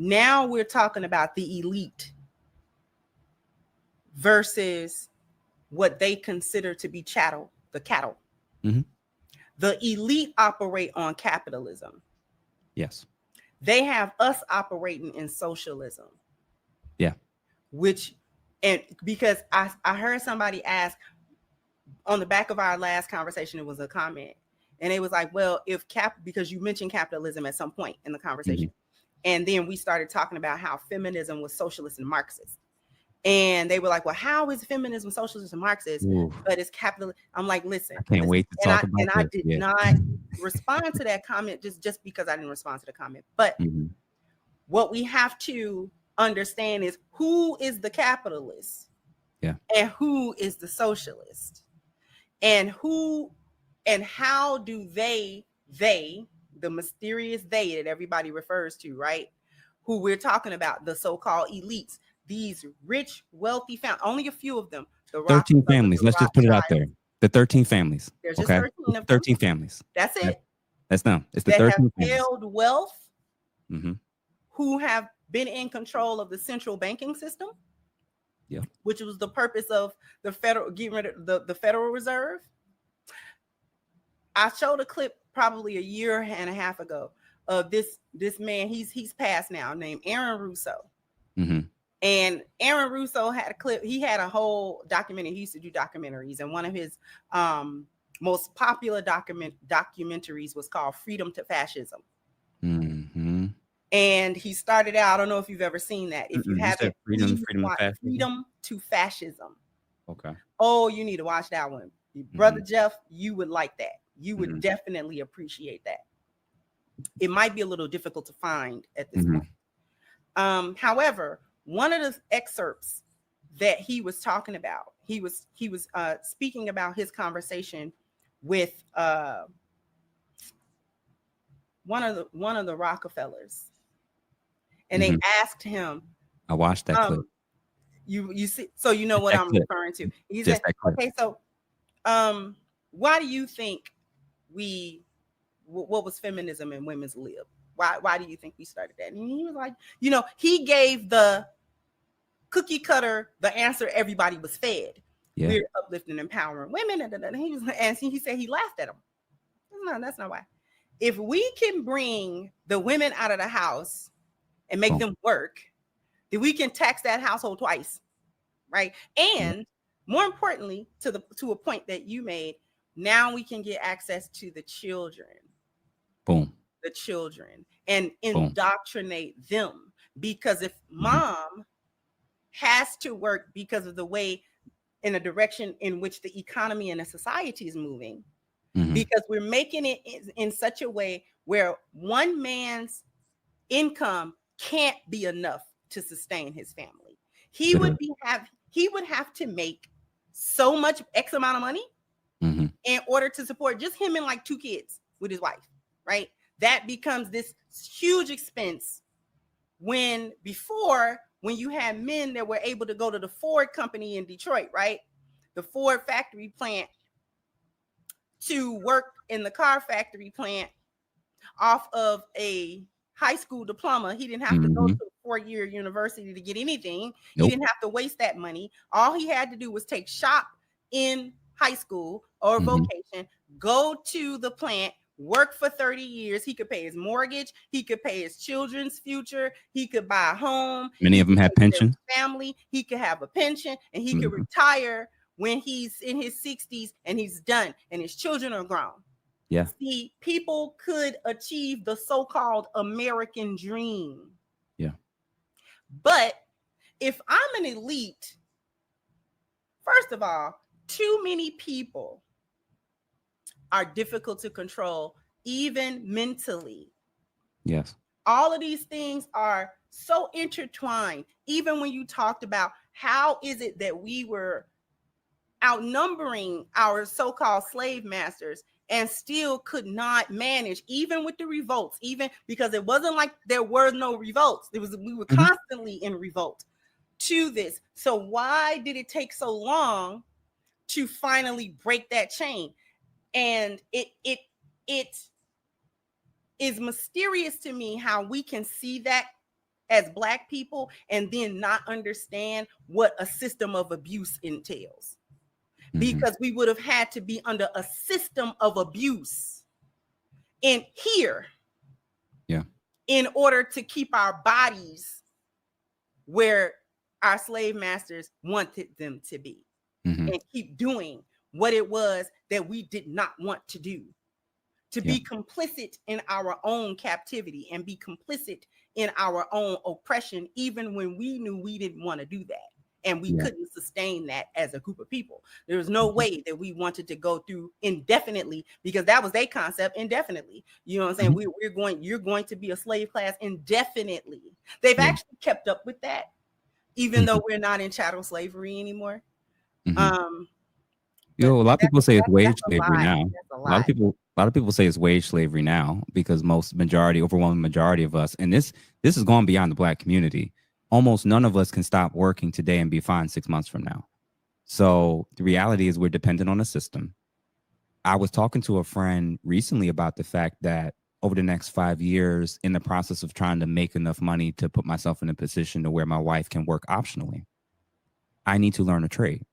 Now we're talking about the elite versus what they consider to be chattel, the cattle. Mm-hmm. The elite operate on capitalism. Yes. They have us operating in socialism. Yeah. And because I heard somebody ask on the back of our last conversation, it was a comment, and it was like, well, because you mentioned capitalism at some point in the conversation, and then we started talking about how feminism was socialist and Marxist. And they were like, well, how is feminism socialist and Marxist, but it's capitalist? I'm like, listen, I can't wait to talk about that. And I did not respond to that comment just because I didn't respond to the comment. But what we have to understand is who is the capitalist and who is the socialist, and how do they, the mysterious they that everybody refers to, right? Who we're talking about, the so-called elites, these rich, wealthy families, only a few of them. 13 families. Let's just put it out there. The 13 families. There's just 13 of them. 13 families. That's it. That's them. It's the 13 families. Have held wealth, who have been in control of the central banking system, which was the purpose of the getting rid of the Federal Reserve. I showed a clip probably a year and a half ago of this man. He's passed now, named Aaron Russo. And Aaron Russo had a clip. He had a whole documentary. He used to do documentaries, and one of his most popular documentaries was called "Freedom to Fascism." And he started out. I don't know if you've ever seen that. If you haven't, Freedom to Fascism. Okay. Oh, you need to watch that one, Brother Jeff. You would like that. You would definitely appreciate that. It might be a little difficult to find at this point. However, one of the excerpts that he was talking about, he was speaking about his conversation with one of the Rockefellers, and they asked him. I watched that clip. You see, so you know what I'm referring to. He said, "Okay, so why do you think what was feminism and women's lib? Why do you think we started that?" And he was like, he gave the cookie cutter, the answer everybody was fed. We're uplifting and empowering women. And he said he laughed at them. No, that's not why. If we can bring the women out of the house and make them work, then we can tax that household twice, right? And more importantly, to a point that you made, now we can get access to the children. Boom. The children and indoctrinate them, because if mom has to work because of the way, in a direction in which the economy and the society is moving, because we're making it in such a way where one man's income can't be enough to sustain his family. He would have to make so much X amount of money in order to support just him and like 2 kids with his wife, right? That becomes this huge expense when you had men that were able to go to the Ford company in Detroit, right? The Ford factory plant, to work in the car factory plant off of a high school diploma. He didn't have to go to a 4-year university to get anything. He didn't have to waste that money. All he had to do was take shop in high school or vocation, go to the plant, work for 30 years. He could pay his mortgage. He could pay his children's future. He could buy a home. Many of them have pension. Family. He could have a pension, and he could retire when he's in his 60s and he's done and his children are grown. Yeah. See, people could achieve the so-called American dream. Yeah. But if I'm an elite, first of all, too many people are difficult to control, even mentally. Yes. All of these things are so intertwined. Even when you talked about how is it that we were outnumbering our so-called slave masters and still could not manage, even with the revolts, even because it wasn't like there were no revolts. We were constantly in revolt to this. So why did it take so long to finally break that chain? And it is mysterious to me how we can see that as Black people and then not understand what a system of abuse entails. Because we would have had to be under a system of abuse in here, in order to keep our bodies where our slave masters wanted them to be, and keep doing what it was that we did not want to do, to be complicit in our own captivity and be complicit in our own oppression, even when we knew we didn't want to do that. And we couldn't sustain that as a group of people. There was no way that we wanted to go through indefinitely, because that was their concept, indefinitely. You know what I'm saying? You're going to be a slave class indefinitely. They've actually kept up with that, even though we're not in chattel slavery anymore. A lot of people say it's wage slavery now. A lot of people say it's wage slavery now, because overwhelming majority of us, and this is going beyond the Black community. Almost none of us can stop working today and be fine 6 months from now. So the reality is we're dependent on a system. I was talking to a friend recently about the fact that over the next 5 years, in the process of trying to make enough money to put myself in a position to where my wife can work optionally, I need to learn a trade.